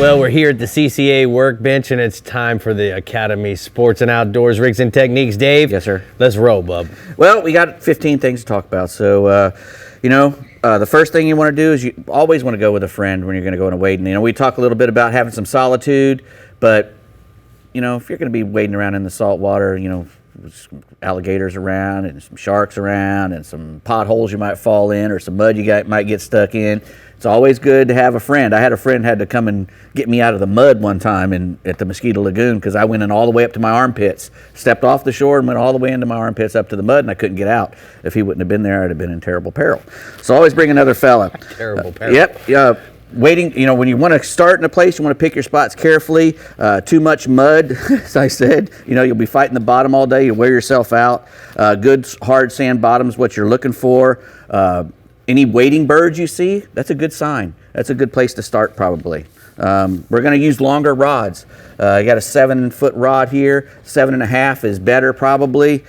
Well, we're here at the CCA workbench, and it's time for the Academy Sports and Outdoors Rigs and Techniques. Dave? Yes, sir. Let's roll, bub. Well, we got 15 things to talk about. So, the first thing you want to do is you always want to go with a friend when you're going to go on a wading. We talk a little bit about having some solitude, but, if you're going to be wading around in the salt water, with alligators around and some sharks around and some potholes you might fall in or some mud you might get stuck in, it's always good to have a friend. I had a friend had to come and get me out of the mud one time at the Mosquito Lagoon because I went in all the way up to my armpits, stepped off the shore and went all the way into my armpits up to the mud, and I couldn't get out. If he wouldn't have been there, I'd have been in terrible peril. So always bring another fella. Terrible peril. Yep. Waiting, when you want to start in a place, you want to pick your spots carefully. Too much mud, as I said, you'll be fighting the bottom all day. You'll wear yourself out. Good hard sand bottom is what you're looking for. Any wading birds you see, that's a good sign. That's a good place to start probably. We're going to use longer rods. You got a 7-foot rod here. 7.5 is better probably.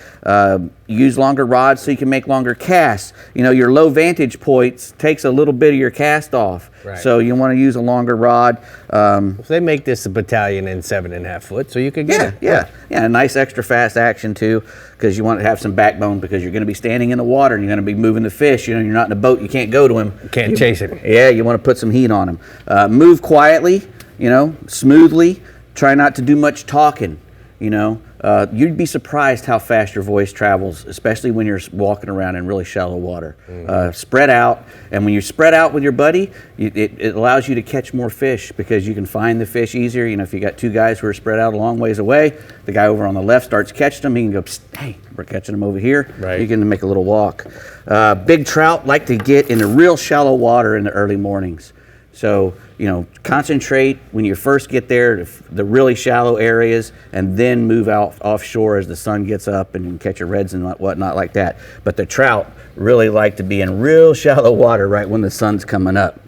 Use longer rods so you can make longer casts. Your low vantage points takes a little bit of your cast off. Right. So you want to use a longer rod. If they make this a battalion in 7.5 foot, so you could get it. Yeah, a nice extra fast action too, because you want to have some backbone because you're going to be standing in the water and you're going to be moving the fish. You're not in a boat, you can't go to him. Can't chase it. Yeah, you want to put some heat on him. Move quietly, smoothly. Try not to do much talking, You'd be surprised how fast your voice travels, especially when you're walking around in really shallow water. Spread out, and when you spread out with your buddy, it allows you to catch more fish because you can find the fish easier. If you got two guys who are spread out a long ways away, the guy over on the left starts catching them, he can go, hey, we're catching them over here. Right. You can make a little walk. Big trout like to get in the real shallow water in the early mornings. So, concentrate when you first get there, the really shallow areas, and then move out offshore as the sun gets up and you can catch your reds and whatnot like that. But the trout really like to be in real shallow water right when the sun's coming up.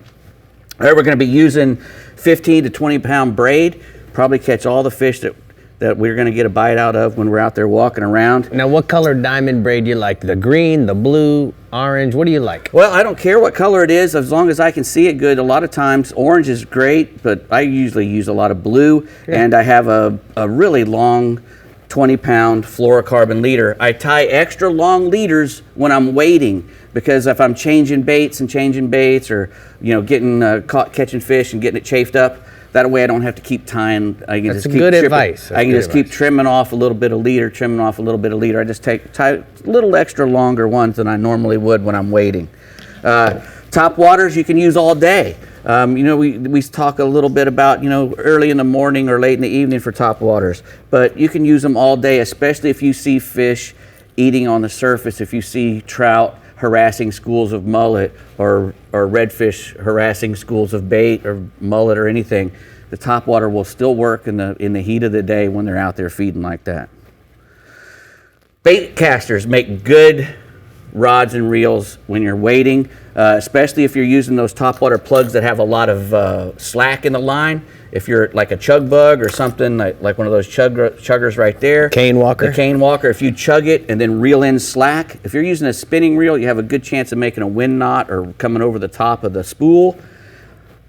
All right, we're going to be using 15 to 20 pound braid, probably catch all the fish that we're going to get a bite out of when we're out there walking around. Now, what color diamond braid do you like? The green, the blue, orange? What do you like? Well, I don't care what color it is as long as I can see it good. A lot of times orange is great, but I usually use a lot of blue. Yeah. And I have a really long 20-pound fluorocarbon leader. I tie extra long leaders when I'm wading because if I'm changing baits or getting caught catching fish and getting it chafed up, that way I don't have to keep tying. I can That's just keep good tripping. advice. I can just keep trimming off a little bit of leader, I just tie a little extra longer ones than I normally would when I'm wading. Top waters you can use all day. We talk a little bit about, early in the morning or late in the evening for top waters, but you can use them all day, especially if you see fish eating on the surface, if you see trout harassing schools of mullet or redfish harassing schools of bait or mullet or anything. The top water will still work in the heat of the day when they're out there feeding like that. Bait casters make good rods and reels when you're wading, especially if you're using those topwater plugs that have a lot of slack in the line. If you're like a chug bug or something, like one of those chuggers right there. Cane walker. The cane walker, if you chug it and then reel in slack, if you're using a spinning reel, you have a good chance of making a wind knot or coming over the top of the spool.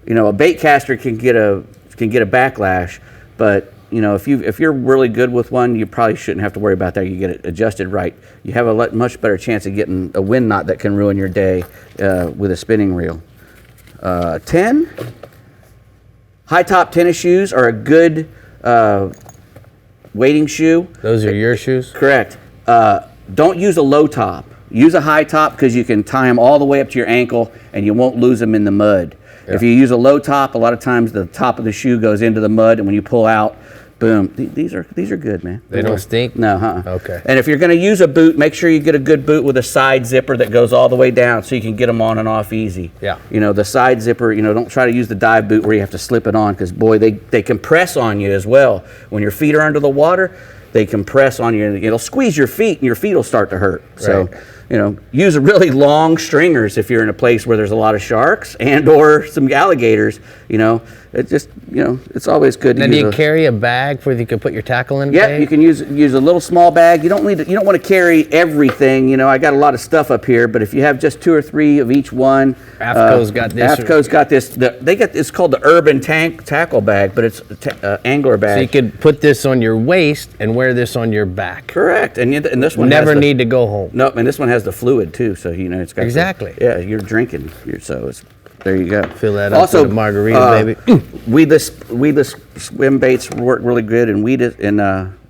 A bait caster can get a backlash, but if you're really good with one, you probably shouldn't have to worry about that. You get it adjusted right. You have a much better chance of getting a wind knot that can ruin your day with a spinning reel. 10. High top tennis shoes are a good wading shoe. Those are your shoes? Correct. Don't use a low top. Use a high top because you can tie them all the way up to your ankle and you won't lose them in the mud. Yeah. If you use a low top, a lot of times the top of the shoe goes into the mud, and when you pull out, boom. These are good, man. They don't stink? No, Okay. And if you're going to use a boot, make sure you get a good boot with a side zipper that goes all the way down so you can get them on and off easy. Yeah. The side zipper, don't try to use the dive boot where you have to slip it on because, boy, they compress on you as well. When your feet are under the water, they compress on you. It'll squeeze your feet and your feet will start to hurt. So use really long stringers if you're in a place where there's a lot of sharks and or some alligators. It just, it's always good to Now, use. do you carry a bag where you can put your tackle in? Yeah, you can use a little small bag. You don't want to carry everything. I got a lot of stuff up here, but if you have just 2 or 3 of each one. AFCO's got this. AFCO's got this. It's called the Urban Tackle Bag, but it's angler bag. So you could put this on your waist and wear this on your back. Correct, and this one never need to go home. Nope, and this one has the fluid too, so it's got exactly. You're drinking, so it's. There you go. Fill that up with a margarita, baby. Weedless swim baits work really good in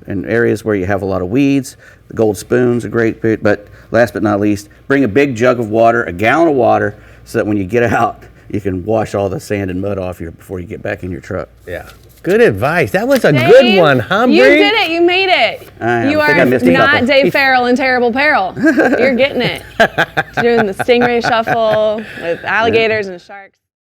areas where you have a lot of weeds. The gold spoon's a great bait, but last but not least, bring a big jug of water, a gallon of water, so that when you get out, you can wash all the sand and mud off before you get back in your truck. Yeah. Good advice. That was a good one, huh, Brie? You did it. You made it. You are not Dave Farrell in Terrible Peril. You're getting it. Doing the stingray shuffle with alligators and sharks.